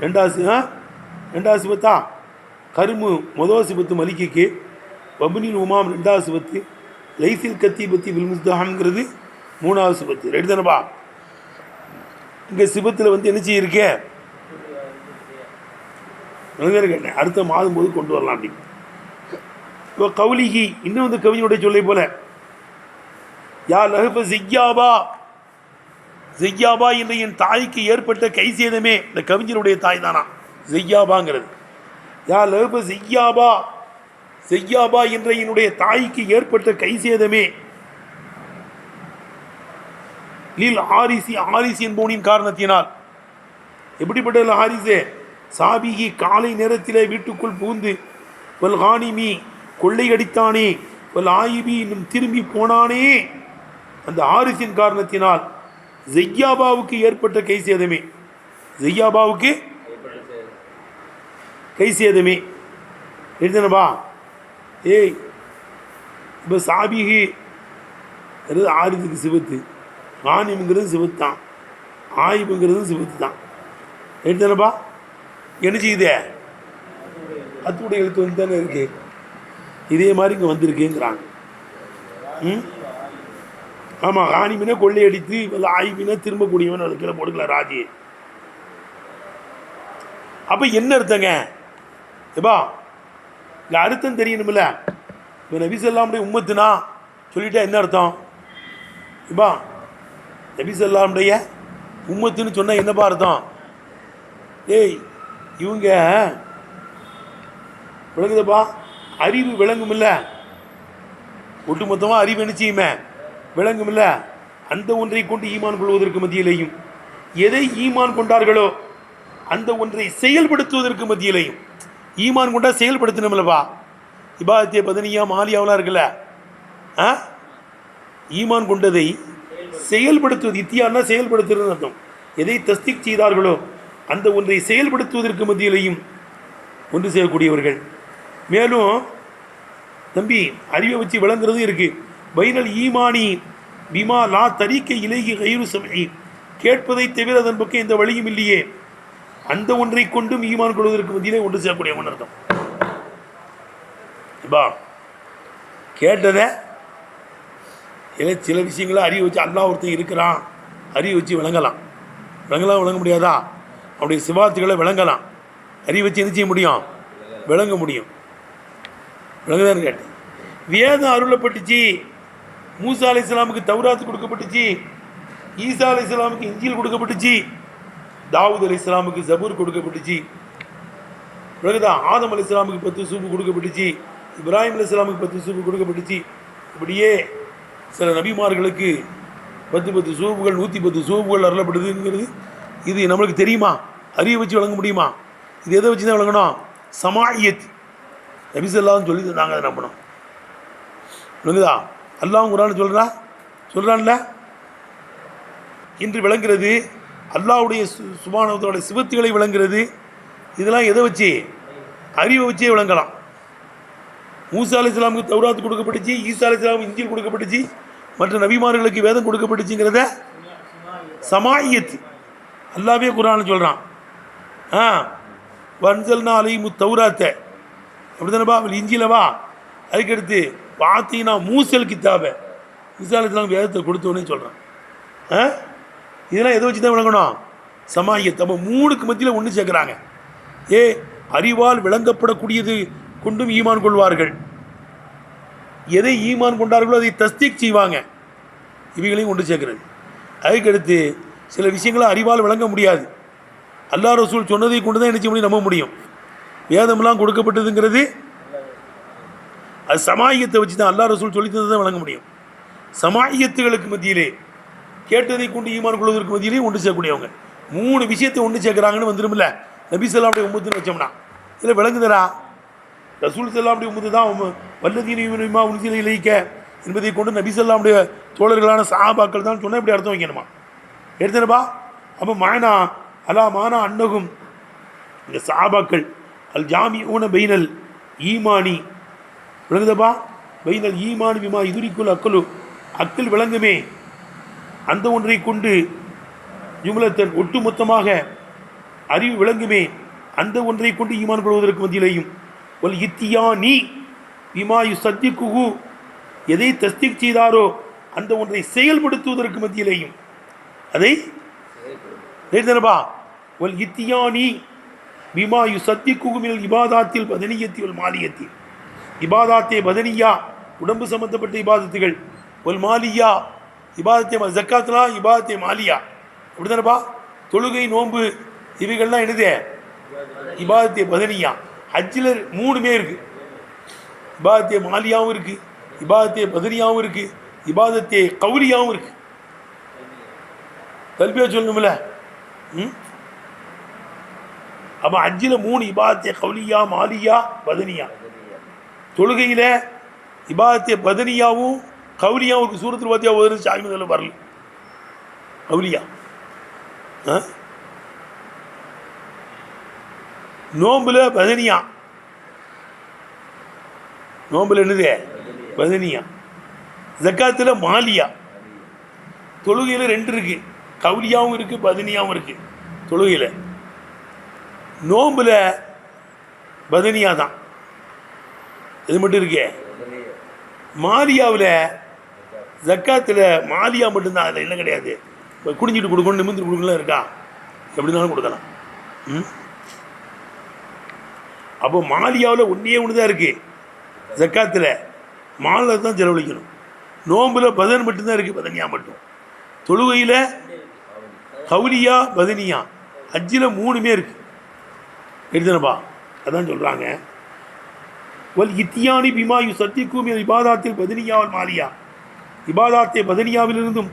ரெண்டாவது சிவத்தா. கருமு முதல் சிவத்து மலிக்கு, வபுனில் உமாம் ரெண்டாவது சிவத்து, லைசில் கத்திபத்தி வில் முஸ்தஹம்ங்கிறது மூணாவது சிவத்து. ரெண்டு தானப்பா. இங்கே சிவத்தில் வந்து என்ன செய்யிருக்கேன் கேட்டேன், அடுத்த மாதம் போது கொண்டு வரலாம் அப்படி. இப்போ கவுலிகி இன்னும் வந்து கவிஞனுடைய சொல்லை போல, யா லஹப ஜிய்யாபா, ஜிய்யாபா என்ற என் தாய்க்கு ஏற்பட்ட கை சேதமே. இந்த கவிஞருடைய தாய் தானா ஜிய்யாபாங்கிறது. யா லஹப ஜிய்யாபா, ஜிய்யாபா என்ற என்னுடைய தாய்க்கு ஏற்பட்ட கை சேதமே. லீல் ஹாரிசி, ஹாரிசி என்பவனின் காரணத்தினால். எப்படிப்பட்ட ஹாரிசே? சாபிகி காலை நேரத்திலே வீட்டுக்குள் புகுந்து, வல் ஹானிமி கொள்ளையடித்தானே, வல் ஆயிபி இன்னும் திரும்பி போனானே. அந்த ஹாரிசின் காரணத்தினால் ஜிய்யாபாவுக்கு ஏற்பட்ட கை சேதமே. ஜிய்யாபாவுக்கு கை சேதமே. எழுதனப்பா. ஏய், இப்போ சாபிகி ஹாரிசுக்கு சிவத்து, ஆனிம்ங்கிறது சிவத்து தான், ஆயிபுங்கிறதும் சிவத்து தான். எழுதனப்பா. என்ன செய்யுதே? அத்துடைய எழுத்து வந்து தானே இருக்கு. இதே மாதிரி இங்கே வந்திருக்குங்கிறாங்க. ஆமாம், ஆனிமினா கொள்ளையடித்து, இல்லை ஆயிமினா திரும்பக்கூடியவன் அதுக்குள்ள போடுக்கலாம் ராஜி. அப்போ என்ன அர்த்தங்க? ஏப்பா இங்கே அர்த்தம் தெரியணுமில்ல. இப்போ நபிசல்லாமுடைய உம்மத்துனா சொல்லிட்டா என்ன அர்த்தம்? ஏப்பா நபிசல்லாமுடைய உம்மத்துன்னு சொன்னால் என்னப்பா அர்த்தம்? ஏய், இவங்க விளங்குதப்பா, அறிவு விளங்குமில்ல, ஒட்டுமொத்தமாக அறிவு என்ன செய்யுமே விளங்குமில்ல. அந்த ஒன்றை கொண்டு ஈமான் கொள்வதற்கு மத்தியிலையும், எதை ஈமான் கொண்டார்களோ அந்த ஒன்றை செயல்படுத்துவதற்கு மத்தியிலையும். ஈமான் கொண்டா செயல்படுத்தணும்லப்பா. இபாதத்திய பதனியா மாலியாவெலாம் இருக்குல்ல, ஈமான் கொண்டதை செயல்படுத்துவது. இத்தியான்னா செயல்படுத்துறது அர்த்தம். எதை தஸ்திக் செய்தார்களோ அந்த ஒன்றை செயல்படுத்துவதற்கு மத்தியிலையும் ஒன்று செய்யக்கூடியவர்கள். மேலும் தம்பி, அறிவை வச்சு விளங்குறதும் இருக்கு. பைனல் ஈமானி பிமா லா தரிக்க இலகி கயிறு சமை, கேட்பதை தவிர அதன் பக்கம் எந்த வழியும் இல்லையே, அந்த ஒன்றை கொண்டும் ஈமான் கொள்வதற்கு மத்தியிலே ஒன்று செய்யக்கூடியவன் அர்த்தம். இப்போ கேட்டதை சில விஷயங்களை அறிவை வச்சு அல்லாஹ் ஒருத்தன் இருக்கிறான், அறிவை வச்சு விளங்கலாம். விளங்க முடியாதா? அவருடைய சிவாத்துக்களை விளங்கலாம். அறிவை வச்சு என்ன செய்ய முடியும்? விளங்க முடியும். விளங்குதான்னு கேட்டேன். வேதம் அருளப்பட்டுச்சு. மூசா அலை இஸ்லாமுக்கு தௌராத்து கொடுக்கப்பட்டுச்சு, ஈசா அலை இஸ்லாமுக்கு இஞ்சில் கொடுக்கப்பட்டுச்சு, தாவூத் அலை இஸ்லாமுக்கு ஜபூர் கொடுக்கப்பட்டுச்சு. விளங்குதா? ஆதம் அலை இஸ்லாமுக்கு 10 சூப்பு கொடுக்கப்பட்டுச்சு, இப்ராஹிம் அலை இஸ்லாமுக்கு 10 சூப்பு கொடுக்கப்பட்டுச்சு. இப்படியே சில நபிமார்களுக்கு 10 சூப்புகள் 110 சூப்புகள் அருளப்படுதுங்கிறது இது நம்மளுக்கு தெரியுமா? அறிவை வச்சு விளங்க முடியுமா? இது எதை வச்சு தான் விளங்கணும்? சமாயத். நபிசல்லான்னு சொல்லி நாங்கள் அதை நம்பணும். விளங்குதா? அல்லாஹ் குர்ஆன் சொல்கிறான்ல, இன்று விளங்குறது அல்லாஹ்வுடைய சுப்ஹானஹு சிவத்துகளை விளங்குறது. இதெல்லாம் எதை வச்சு? அறிவை வச்சே விளங்கலாம். மூசா அலை இஸ்லாமுக்கு தௌராத் கொடுக்கப்பட்டுச்சு, ஈசா அலை இஸ்லாமுக்கு இஞ்சில் கொடுக்கப்பட்டுச்சு, மற்ற நபிமார்களுக்கு வேதம் கொடுக்கப்பட்டுச்சுங்கிறத சமாயத் அல்லாவே குர்ஆன் சொல்கிறான். வன்சல்னா அலைஹிமு தௌராத்தை, அப்படி தானேப்பா? இஞ்சிலவா? அதுக்கடுத்து பார்த்தீங்கன்னா மூசல் கித்தாபை, ஈசா அலை இஸ்லாம் வேதத்தை கொடுத்தோன்னே சொல்கிறான். இதெல்லாம் எதை வச்சு தான் விளங்கணும்? சமாயத். அப்போ 3க்கு மத்தியில் ஒன்று சேர்க்குறாங்க. அறிவால் விளங்கப்படக்கூடியது கொண்டும் ஈமான் கொள்வார்கள். எதை ஈமான் கொண்டார்களோ அதை தஸ்தீக் செய்வாங்க. இவைகளையும் ஒன்று சேர்க்கிறது. அதுக்கடுத்து சில விஷயங்களை அறிவால் விளங்க முடியாது. அல்லாஹ் ரசூல் சொன்னதை கொண்டு தான் என்ன செய்ய முடியும்? நம்ப முடியும். வேதமெல்லாம் கொடுக்கப்பட்டதுங்கிறது அது சமாயத்தை வச்சு தான், அல்லாஹ் ரசூல் சொல்லி தந்ததை தான் விளங்க முடியும். சமாயத்துகளுக்கு மத்தியிலே, கேட்டதை கொண்டு ஈமான் கொள்வதற்கு மத்தியிலே ஒன்று சேர்க்கக்கூடியவங்க. 3 விஷயத்தை ஒன்று சேர்க்குறாங்கன்னு வந்துடும்ல. நபி ஸல்லல்லாஹு அலைஹி வஸல்லம் உம்மத்துன்னு வச்சோம்னா இல்லை விளங்குதரா? ரசூல் ஸல்லல்லாஹு அலைஹி தான் வல்லதீன யுமினூன உன்ஸில இலைக்க என்பதை கொண்டு நபி ஸல்லல்லாஹுடைய தோழர்களான சஹாபாக்கள் தான் சொன்னால் இப்படி அர்த்தம் வைக்கணுமா? எடுத்துனப்பா. அப்போ மானா அலா மானா அன்னகும் இந்த சஹாபாக்கள் அல் ஜாமி ஊன பைனல் ஈமானி விளங்குதப்பா. பைனல் ஈமானி பிமா இதுரிக்குல் அக்கலு அக்கல் விளங்குமே அந்த ஒன்றை கொண்டு ஜுமலத்தன் ஒட்டுமொத்தமாக அறிவு விளங்குமே அந்த ஒன்றை கொண்டு ஈமான் கொள்வதற்கு மத்தியிலேயும் ஒல் இத்தியா நீ பிமாயு சத்திக்குகு எதை தஸ்திக் செய்தாரோ அந்த ஒன்றை செயல்படுத்துவதற்கு மத்தியிலேயும் அதை எழுதனப்பா. ஒல் இத்தியா நீ பிமாயு சத்திக்குகு மினல் இபாதாத்தில் பதனியத்தி ஒல் மாலியத்தில் இபாதாத்தே பதனியா உடம்பு சம்பந்தப்பட்ட இபாதத்துகள் ஒல் மாலியா இபாதத்தே ஜக்காத்லாம் இபாதத்தே மாலியா அப்படி தானப்பா. தொழுகை நோன்பு இவைகள்லாம் என்னது இபாதத்தே பதனியா. ஹஜ்ஜில் 3மே இருக்குது. இபாதத்தே மாலியாவும் இருக்குது, இபாதத்தே பதனியாவும் இருக்குது, இபாதத்தே கவுலியாவும் இருக்குது. கல்வியா சொல்லணும்ல. அப்போ ஹஜ்ஜில் 3 இபாதத்தே கவுலியா மாலியா பதனியா. தொழுகையில் இபாதத்தே பதனியாவும் கவுலியாவும் இருக்குது. சூரத்தில் பார்த்தியா ஒரு சாமிதில் வரல கவுலியா. நோம்புல பதனியா. நோம்புல என்னது பதனியா. ஜக்காத்தில் மாலியா. தொழுகையில் 2 இருக்குது, கவுலியாவும் இருக்குது பதனியாவும் இருக்குது. தொழுகையில் நோம்புல பதனியா தான் இது மட்டும் இருக்கு. மாலியாவில் ஜக்காத்தில் மாலியா மட்டும்தான், அதில் என்ன கிடையாது. இப்போ குடிஞ்சிட்டு கொடுக்கணும் நிமிர்ந்து கொடுக்கலாம் இருக்கா, எப்படினாலும் கொடுக்கலாம். அப்போ மாலியாவில் ஒன்று தான் இருக்குது. ஜக்காத்தில் மாலில் தான் செலவழிக்கணும். நோம்பில் பதன் மட்டும்தான் இருக்குது, பதனியா மட்டும். தொழுகையில் கவுலியா பதனியா. ஹஜ்ஜில் 3மே இருக்குது. எழுதுனப்பா. அதான் சொல்கிறாங்க வல் இத்தியானி பிமாயு சத்திக்கும் இபாதாத்தில் பதனியாவல் மாலியா. இபாதாத்தே பதனியாவிலிருந்தும்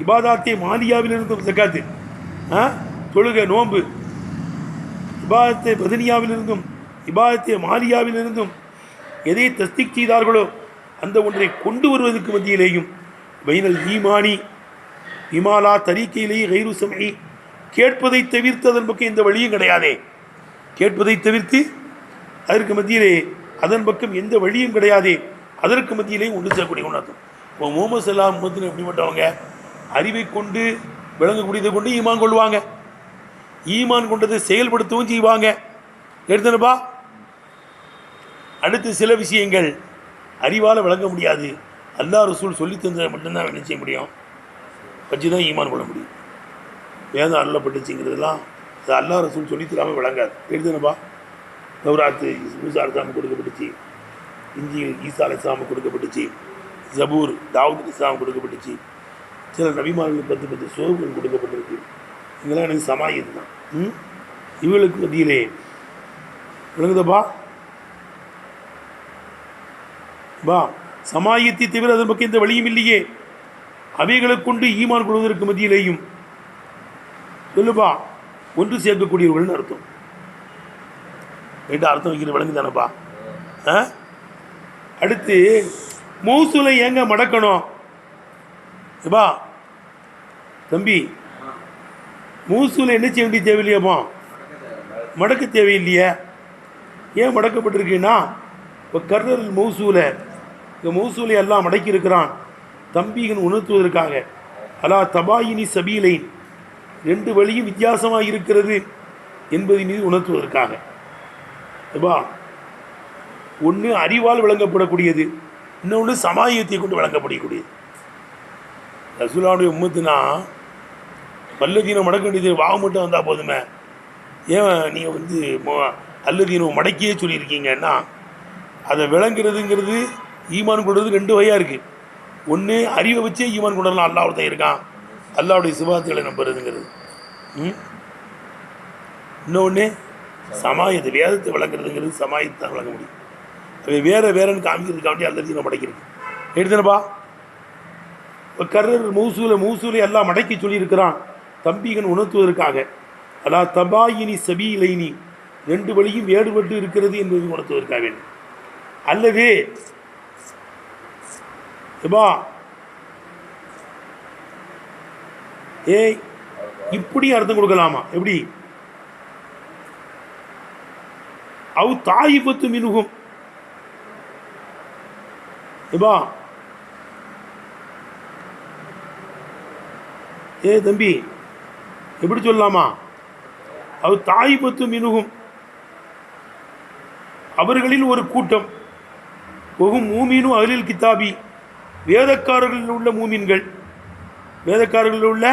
இபாதாத்தே மாலியாவிலிருந்தும் ஜக்காத்து தொழுகை நோன்பு இபாதத்தே பதனியாவிலிருந்தும் இபாதத்தே மாலியாவிலிருந்தும் எதை தஸ்திக் செய்தார்களோ அந்த ஒன்றை கொண்டு வருவதற்கு மத்தியிலேயும் பைனல் ஈமானி இமாலா தரீக்கையிலேயே கைரு சமி கேட்பதை தவிர்த்து அதன் பக்கம் எந்த வழியும் கிடையாதே. கேட்பதை தவிர்த்து அதற்கு மத்தியிலே அதன் பக்கம் எந்த வழியும் கிடையாதே. அதற்கு மத்தியிலேயும் ஒன்று செய்யக்கூடிய உணர்த்தம். இப்போ முகமது ஸல்லல்லாஹு அலைஹி வஸல்லம் எப்படிப்பட்டவங்க? அறிவை கொண்டு விளங்கக்கூடியதை கொண்டு ஈமான் கொள்வாங்க, ஈமான் கொண்டதை செயல்படுத்தவும் செய்வாங்க. எடுத்தனப்பா. அடுத்து சில விஷயங்கள் அறிவால் விளங்க முடியாது. அல்லாஹ் ரசூல் சொல்லி தந்ததை மட்டும்தான் என்ன செய்ய முடியும், வச்சு தான் ஈமான் கொள்ள முடியும். வேதம் அருளப்பட்டுச்சுங்கிறதுலாம் அது அல்லாஹ் ரசூல் சொல்லி தராமல் விளங்காது. எடுத்தனப்பா. தௌராத்து மூசா அலைஹிஸ்ஸலாமுக்கு கொடுக்கப்பட்டுச்சு, இஞ்சில் ஈசா அலைஹிஸ்ஸலாமுக்கு கொடுக்கப்பட்டுச்சு, ஜபூர் தாவூத் அலைஹிஸ்ஸலாமுக்கு கொடுக்கப்பட்டுச்சு, சில நபிமார்களுக்கு 10 சோகுகள் கொடுக்கப்பட்டிருக்கு. இதெல்லாம் எனக்கு சமாயத்து தான். இவர்களுக்கு மத்தியிலே விளங்குதப்பா. சமாயத்தை தவிர அதன் பக்கம் எந்த வழியும் இல்லையே. அவைகளை கொண்டு ஈமான் கொள்வதற்கு மத்தியிலேயும் சொல்லுப்பா ஒன்று சேர்க்கக்கூடியவர்கள்னு அர்த்தம். அர்த்தம் வைக்கிற விளங்கு தானப்பா. அடுத்து மௌசூலை ஏங்க மடக்கணும்? ஏப்பா தம்பி, மௌசூலை என்ன செய்ய வேண்டிய தேவையில்லையாப்பா? மடக்க தேவையில்லையே. ஏன் மடக்கப்பட்டிருக்குன்னா இப்போ கர்ரல் மௌசூலை, இந்த மௌசூலை எல்லாம் மடக்கி இருக்கிறான் தம்பிகன் உணர்த்துவதற்காக. அலா தபாயினி சபீலைன் 2 வழியும் வித்தியாசமாக இருக்கிறது என்பதை மீது உணர்த்துவதற்காக. ஏப்பா ஒன்று அறிவால் விளங்கப்படக்கூடியது, இன்னொன்று சமாயத்தை கொண்டு விளங்கப்படக்கூடியது. ரசூலுல்லாஹுடைய உம்மத்துனா பல்லதீனம் மடக்க வேண்டியது வாக மட்டும் வந்தால் போதுமே. ஏன் நீங்கள் அல்லதீனம் மடக்கியே சொல்லியிருக்கீங்கன்னா அதை விளங்குறதுங்கிறது ஈமான் கொள்வது 2 வகையாக இருக்குது. ஒன்று அறிவை வச்சே ஈமான் கொண்டலாம், அல்லாஹ் ஒருத்தன் இருக்கான், அல்லாஹ்வுடைய சிபாத்துகளை நம்புறதுங்கிறது. இன்னொன்று சமாயத்து, வேதத்தை விளங்குறதுங்கிறது சமாயத்தை தான் விளங்க முடியும். அது வேறன்னு காமிக்கிறதுக்காண்டி அல்லதீனம் மடக்கிருக்கு. எடுத்துனப்பா. இப்போ கர்ரர் மௌசூலை எல்லாம் மடக்கி சொல்லியிருக்கிறான் தம்பிகன் உணர்த்துவதற்காக. அலா தபாயினி சபீலைனி ரெண்டு வழியும் வேறுபட்டு இருக்கிறது என்பதை உணர்த்துவதற்காக வேண்டும். அல்லது இப்படி அர்த்தம் கொடுக்கலாமா? எப்படி? அவ் தாயிபத்து மினுகும் தம்பி எப்படி சொல்லலாமா? அவ் தாயிபத்து மினுகும் அவர்களில் ஒரு கூட்டம், மூமீனும் அஹ்லில் கிதாபி வேதக்காரர்களில் உள்ள மூமின்கள், வேதக்காரர்களில் உள்ள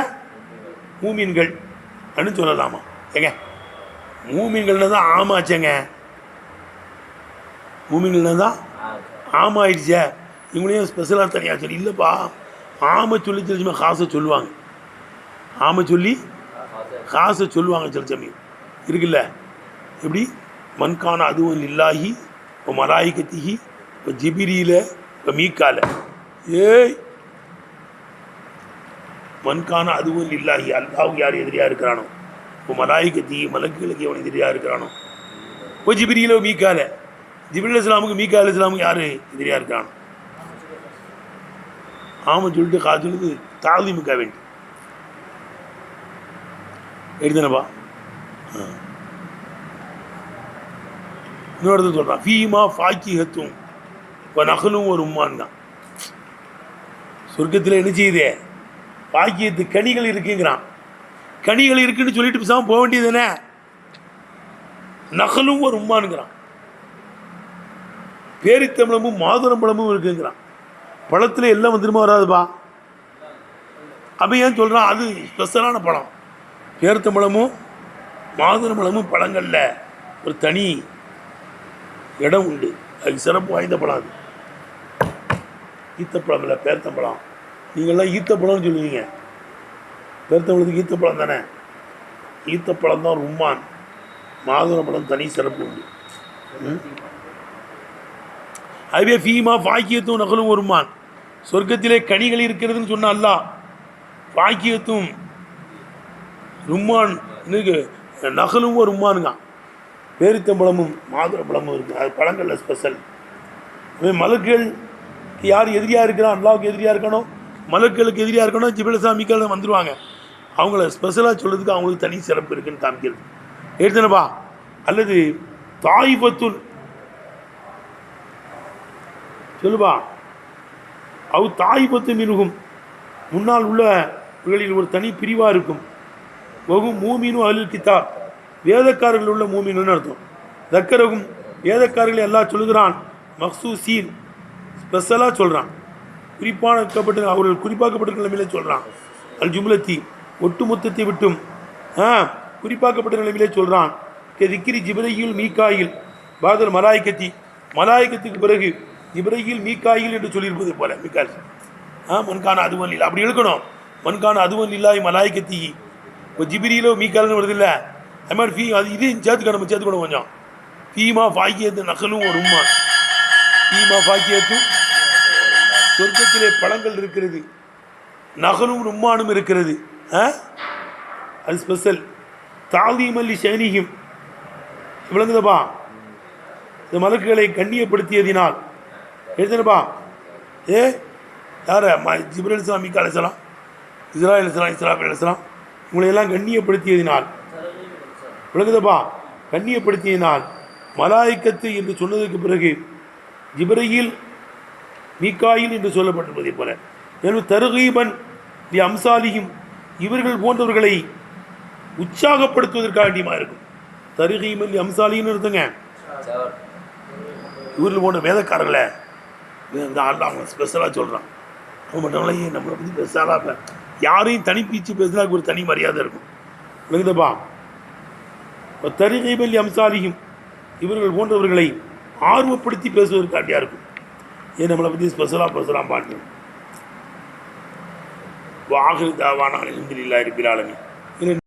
மூமின்கள் அப்படின்னு சொல்லலாமா? ஏங்க மூமின்கள்னா தான் ஆமாச்சேங்க, மூமின்கள்னா தான் ஆமாம் ஆயிடுச்சே. இவங்களையும் ஸ்பெஷலாக தனியாக சொல்லி இல்லைப்பா, ஆமை சொல்லி தெரிஞ்சுமா காசை சொல்லுவாங்க, ஆமை சொல்லி காசை சொல்லுவாங்க சில சமயம் இருக்குல்ல. எப்படி? மன்கான அதுவும் இல்லாஹி இப்போ மலாய்கத்திஹி இப்போ ஜிபிரியில் இப்போ மீக்கால மன்கான அதுவும் இல்லாஹி அல்லாஹுக்கு யார் எதிரியாக இருக்கிறானோ, இப்போ மலாய்கத்தி மலக்குகளுக்கு எவன் எதிரியாக இருக்கிறானோ, இப்போ ஜிபிரியில் மீக்கால ஜிப்ரீல் இஸ்லாமுக்கு மீகா அலி இஸ்லாமுக்கு யார் எதிரியாக இருக்கானோ ஆமாம் சொல்லிட்டு காத்துக்கு தாழ்திமுக வேண்டி எடுத்தனப்பா. இன்னொரு இடத்துல சொல்கிறான் ஃபீமா ஃபாக்கிஹத்தும் இப்போ நகலும் ஒரு உம்மான் தான். சொர்க்கத்தில் என்ன செய்யுதே பாக்கியத்து கனிகள் இருக்குங்கிறான். கனிகள் இருக்குன்னு சொல்லிட்டு பேசாமல் போக வேண்டியது என்ன? நகலும் ஒரு உம்மானுங்கிறான். பேரித்தம்பளமும் மாதுளம்பழமும் இருக்குங்கிறான். பழத்தில் எல்லாம் வந்துருமா வராதுப்பா? அப்போ ஏன் சொல்கிறான்? அது ஸ்பெஷலான பழம். பேரித்தம்பளமும் மாதுளம்பழமும் பழங்களில் ஒரு தனி இடம் உண்டு, அதுக்கு சிறப்பு வாய்ந்த பழம். அது ஈத்தப்பழம் இல்லை, பேரித்தம்பழம். நீங்கள்லாம் ஈத்தப்பழம்னு சொல்லுவீங்க, பேரித்தம்பழத்துக்கு ஈத்தப்பழம் தானே. ஈத்தப்பழம் தான் உம்மான், மாதுளம்பழம் தனி சிறப்பு உண்டு. அதுவே ஃபீமா பாக்கியத்தும் நகலும் வருமான், சொர்க்கத்திலே கனிகள் இருக்கிறதுன்னு சொன்ன அல்லாஹ் பாக்கியத்தும் ரும்மான் நகலும் ஒரு உம்மானுங்க. பேரித்தம்பழமும் மாதுளம்பழமும் இருக்குது, அது பழங்களில் ஸ்பெஷல். மலக்குகள் யார் எதிரியாக இருக்கிறான்? அல்லாவுக்கு எதிரியாக இருக்கணும், மலக்குகளுக்கு எதிரியாக இருக்கணும். ஜிப்ரீல் இஸ்லாம் மீகாயில் வந்துடுவாங்க. அவங்கள ஸ்பெஷலாக சொல்கிறதுக்கு அவங்களுக்கு தனி சிறப்பு இருக்குன்னு காமிக்கிறது எடுத்தனப்பா. அல்லது தாயிபத்துல் சொல்லுவா அவ் தாயிபத்து மினுகும் முன்னால் உள்ளவர்களில் ஒரு தனி பிரிவாக இருக்கும். மூமீனும் அஹ்லில் கிதாப் வேதக்காரர்கள் உள்ள மூமீனுன்னு அர்த்தம். தக்கரகும் வேதக்காரர்களை எல்லாம் சொல்லுகிறான். மக்சூசீன் ஸ்பெஷலாக சொல்கிறான், குறிப்பாக்கப்பட்ட அவர்கள் குறிப்பாக்கப்பட்ட நிலைமையில சொல்கிறான். அல் ஜும்லத்தி ஒட்டுமொத்தத்தை விட்டும் குறிப்பாக்கப்பட்ட நிலைமையிலே சொல்கிறான். திக்ரி ஜிப்ரீல் மீகாயில் பாதல் மலாய்கத்தி மலாய்கத்துக்கு பிறகு ஜிப்ரீல் மீகாயில் என்று சொல்லியிருப்பது போல மீகால் மன்கான அதுவன் இல்லை அப்படி இருக்கணும். மன்கான அதுவன் இல்லாய் மலாய்கத்தி இப்போ ஜிப்ரீலோ மீகால்னு வருது இல்லை, அது மாதிரி ஃபீ அது இது சேர்த்துக்கணும் கொஞ்சம். ஃபீமா பாக்கியத்து நகலும் ஒரு உம்மா, ஃபீமா பாக்கியத்தும் சொர்க்கத்திலே பழங்கள் இருக்கிறது, நகலும் உம்மானும் இருக்கிறது. அது ஸ்பெஷல். தாழ்தீமல்லி ஷைனியும் விளங்குதப்பா. இந்த மலக்குகளை கண்ணியப்படுத்தியதினால் எழுதுனப்பா. யார ஜிப்ரீல் இஸ்லாம் மீகா அலைஹிஸ்ஸலாம் இஸ்ராயில் இஸ்லாம் இஸ்ராஃபீல் அலைஹிஸ்ஸலாம் உங்களையெல்லாம் கண்ணியப்படுத்தியதினால் விளங்குதப்பா. கண்ணியப்படுத்தியதினால் மலாய்க்கத்து என்று சொன்னதற்கு பிறகு ஜிப்ரீல் மீகாயில் என்று சொல்லப்பட்டிருப்பதை போல எனவே தர்கீபன் லி அம்சாலியும் இவர்கள் போன்றவர்களை உற்சாகப்படுத்துவதற்காக இருக்கும். தர்கீபன் லி அம்சாலின்னு இருக்குங்க. இவர்கள் போன்ற வேதக்காரர்களை அவங்க ஸ்பெஷலாக சொல்கிறான். அவங்க மட்டும் நம்மளை பற்றி ஸ்பெஷலாக யாரையும் தனிப்பீச்சு பேசினா ஒரு தனி மரியாதை இருக்கும். விளங்குதப்பா. தர்கீபன் லி அம்சாலியும் இவர்கள் போன்றவர்களை ஆர்வப்படுத்தி பேசுவதற்காண்டியாக இருக்கும். ஏன் நம்மளை பற்றி ஸ்பெஷலாக பேசலாம் பாட்டு. வாஹிர் தாவானா அல்ஹம்துலில்லாஹி ரப்பில் ஆலமீன்.